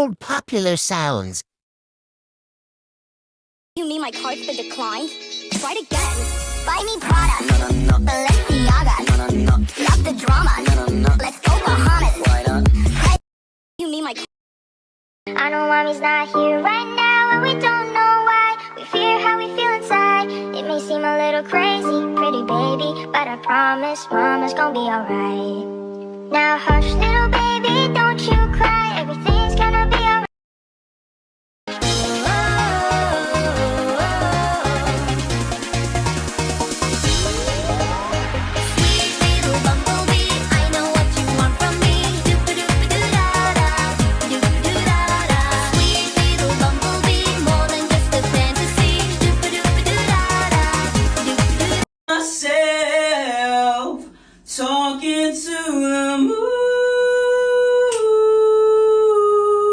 old popular sounds. You mean my card's been declined? Try it again. Buy me Prada, Balenciaga, love the drama, let's go Bahamas. You mean my I know mommy's not here right now, and we don't know why. We fear how we feel inside. It may seem a little crazy, pretty baby, but I promise mama's gonna be alright. Now hush, little baby, don't you